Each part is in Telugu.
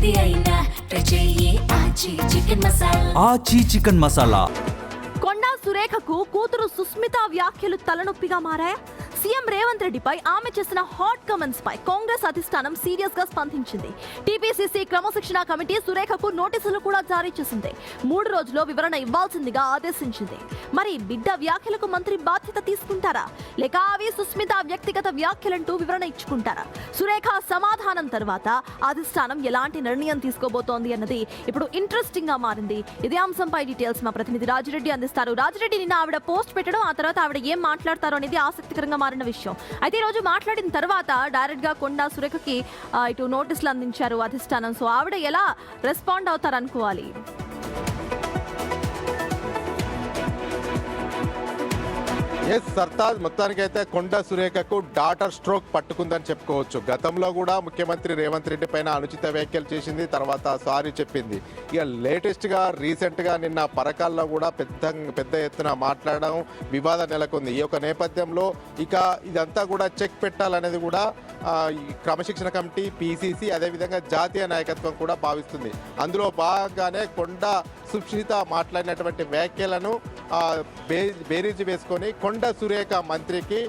ఏది అయినా ట్రై చెయ్యి ఆచి చికెన్ మసాలా. కొండా సురేఖకు కూతురు సుస్మిత వ్యాఖ్యలు తలనొప్పిగా మారాయా? సీఎం రేవంత్ రెడ్డిపై ఆమె చేసిన హాట్ కమెంట్స్ పై కాంగ్రెస్ అధిష్టానం సీరియస్ గా స్పందించింది. టీపీసీసీ క్రమశిక్షణ కమిటీ సురేఖకు నోటీసులు కూడా జారీ చేసింది. 3 రోజుల్లో వివరణ ఇవ్వాల్సిందిగా ఆదేశించింది. మరి బిడ్డ వ్యాఖ్యలకు మంత్రి బాధ్యత తీసుకుంటారా, లేక అవి సుస్మిత వ్యక్తిగత వ్యాఖ్యలంటూ వివరణ ఇచ్చుకుంటారా? సురేఖ సమాధానం తర్వాత అధిష్టానం ఎలాంటి నిర్ణయం తీసుకోబోతోంది అన్నది ఇప్పుడు ఇంట్రెస్టింగ్ గా మారింది. ఇదే అంశంపై డీటెయిల్స్ మా ప్రతినిధి రాజిరెడ్డి అందిస్తారు. రాజిరెడ్డి, నిన్న ఆవిడ పోస్ట్ పెట్టడం, ఆ తర్వాత ఆవిడ ఏం మాట్లాడతారో అనేది ఆసక్తికరంగా మారిన విషయం. అయితే ఈ రోజు మాట్లాడిన తర్వాత డైరెక్ట్ గా కొండా సురేఖకి ఇటు నోటీసులు అందించారు అధిష్టానం. సో ఆవిడ ఎలా రెస్పాండ్ అవుతారు అనుకోవాలి? ఎస్ సర్తాజ్, మొత్తానికైతే కొండా సురేఖకు డాటర్ స్ట్రోక్ పట్టుకుందని చెప్పుకోవచ్చు. గతంలో కూడా ముఖ్యమంత్రి రేవంత్ రెడ్డి పైన అనుచిత వ్యాఖ్యలు చేసింది, తర్వాత సారీ చెప్పింది. ఇక లేటెస్ట్గా రీసెంట్గా నిన్న పరకాల్లో కూడా పెద్ద ఎత్తున మాట్లాడడం, వివాదం నెలకొంది. ఈ యొక్క నేపథ్యంలో ఇక ఇదంతా కూడా చెక్ పెట్టాలనేది కూడా క్రమశిక్షణ కమిటీ, పీసీసీ, అదేవిధంగా జాతీయ నాయకత్వం కూడా భావిస్తుంది. అందులో భాగంగానే కొండా సుస్మిత మాట్లాడినటువంటి వ్యాఖ్యలను బేరీజు వేసుకొని కొండా సురేఖ మంత్రికి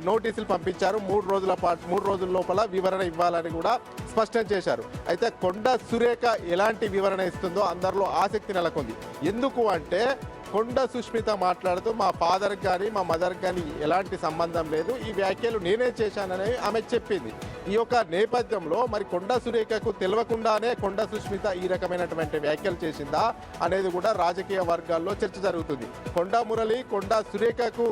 నోటీసులు పంపించారు. 3 రోజుల లోపల వివరణ ఇవ్వాలని కూడా స్పష్టం చేశారు. అయితే కొండా సురేఖ ఎలాంటి వివరణ ఇస్తుందో అందరిలో ఆసక్తి నెలకొంది. ఎందుకు అంటే కొండా సుస్మిత మాట్లాడుతూ మా ఫాదర్కి కానీ మా మదర్కి కానీ ఎలాంటి సంబంధం లేదు, ఈ వ్యాఖ్యలు నేనే చేశానని ఆమె చెప్పింది. ఈ యొక్క నేపథ్యంలో మరి కొండా సురేఖకు తెలియకుండానే కొండా సుస్మిత ఈ రకమైనటువంటి వ్యాఖ్యలు చేసిందా అనేది కూడా రాజకీయ వర్గాల్లో చర్చ జరుగుతుంది. కొండా మురళి కొండా సురేఖకు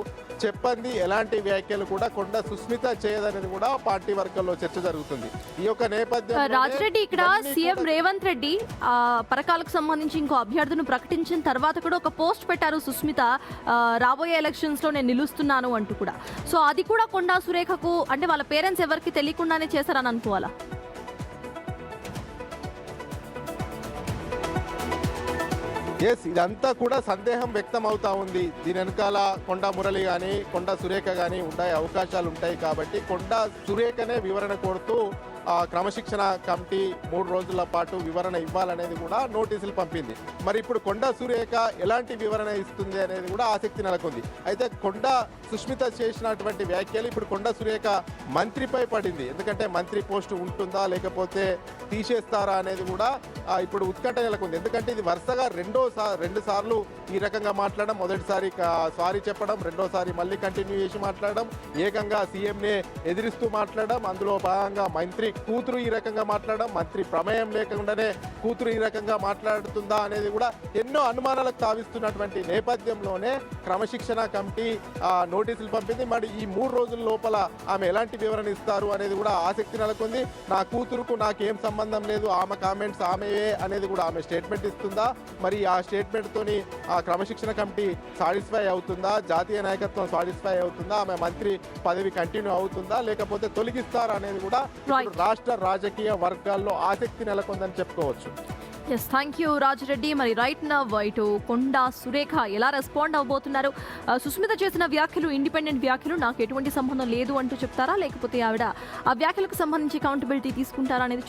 చెప్పండి ఎలాంటి వ్యాఖ్యలు కూడా కొండా సుస్మిత చేయదనేది కూడా పార్టీ వర్గాల్లో చర్చ జరుగుతుంది. ఈ యొక్క నేపథ్యం రాజిరెడ్డి, ఇక్కడ సీఎం రేవంత్ రెడ్డి పరకాలకు సంబంధించి ఇంకో అభ్యర్థులను ప్రకటించిన తర్వాత కూడా ఒక పోస్ట్ పెట్టారు సుస్మిత, రాబోయే ఎలక్షన్స్ లో నేను నిలుస్తున్నాను అంటూ కూడా. సో అది కూడా కొండా సురేఖకు, అంటే వాళ్ళ పేరెంట్స్ ఎవరికి తెలియకుండానే చేశారని అనుకోవాలా? ఎస్, ఇదంతా కూడా సందేహం వ్యక్తం అవుతా ఉంది. దీని వెనకాల కొండా మురళి కానీ కొండా సురేఖ కానీ ఉండే అవకాశాలు ఉంటాయి. కాబట్టి కొండా సురేఖనే వివరణ కోరుతూ క్రమశిక్షణ కమిటీ 3 రోజుల పాటు వివరణ ఇవ్వాలనేది కూడా నోటీసులు పంపింది. మరి ఇప్పుడు కొండా సురేఖ ఎలాంటి వివరణ ఇస్తుంది అనేది కూడా ఆసక్తి నెలకొంది. అయితే కొండా సుస్మిత చేసినటువంటి వ్యాఖ్యలు ఇప్పుడు కొండా సురేఖ మంత్రిపై పడింది. ఎందుకంటే మంత్రి పోస్టు ఉంటుందా లేకపోతే తీసేస్తారా అనేది కూడా ఇప్పుడు ఉత్కంఠ నెలకొంది. ఎందుకంటే ఇది వరుసగా 2 సార్లు ఈ రకంగా మాట్లాడడం, మొదటిసారి సారీ చెప్పడం, రెండోసారి మళ్ళీ కంటిన్యూ చేసి మాట్లాడడం, ఏకంగా సీఎంనే ఎదిరిస్తూ మాట్లాడడం, అందులో భాగంగా మంత్రి కూతురు ఈ రకంగా మాట్లాడడం, మంత్రి ప్రమేయం లేకుండానే కూతురు ఈ రకంగా మాట్లాడుతుందా అనేది కూడా ఎన్నో అనుమానాలకు తావిస్తున్నటువంటి నేపథ్యంలోనే క్రమశిక్షణ కమిటీ నోటీసులు పంపింది. మరి ఈ 3 రోజుల లోపల ఆమె ఎలాంటి వివరణ ఇస్తారు అనేది కూడా ఆసక్తి నెలకొంది. నా కూతురుకు నాకేం సంబంధం లేదు, ఆమె కామెంట్స్ ఆమెయే అనేది కూడా ఆమె స్టేట్మెంట్ ఇస్తుందా? మరి ఆ స్టేట్మెంట్ తోని ఆ క్రమశిక్షణ కమిటీ సాటిస్ఫై అవుతుందా? జాతీయ నాయకత్వం సాటిస్ఫై అవుతుందా? ఆమె మంత్రి పదవి కంటిన్యూ అవుతుందా లేకపోతే తొలగిస్తారా అనేది కూడా రాష్ట్ర రాజకీయ వర్గాల్లో ఆసక్తి నెలకొందని చెప్పుకోవచ్చు. Yes, thank you Rajireddy. మరి రైట్ నవ్ ఇటు కొండా సురేఖ ఎలా రెస్పాండ్ అవబోతున్నారు? సుస్మిత చేసిన వ్యాఖ్యలు ఇండిపెండెంట్ వ్యాఖ్యలు, నాకు ఎటువంటి సంబంధం లేదు అంటూ చెప్తారా, లేకపోతే ఆవిడ ఆ వ్యాఖ్యలకు సంబంధించి అకౌంటబిలిటీ తీసుకుంటారా అనేది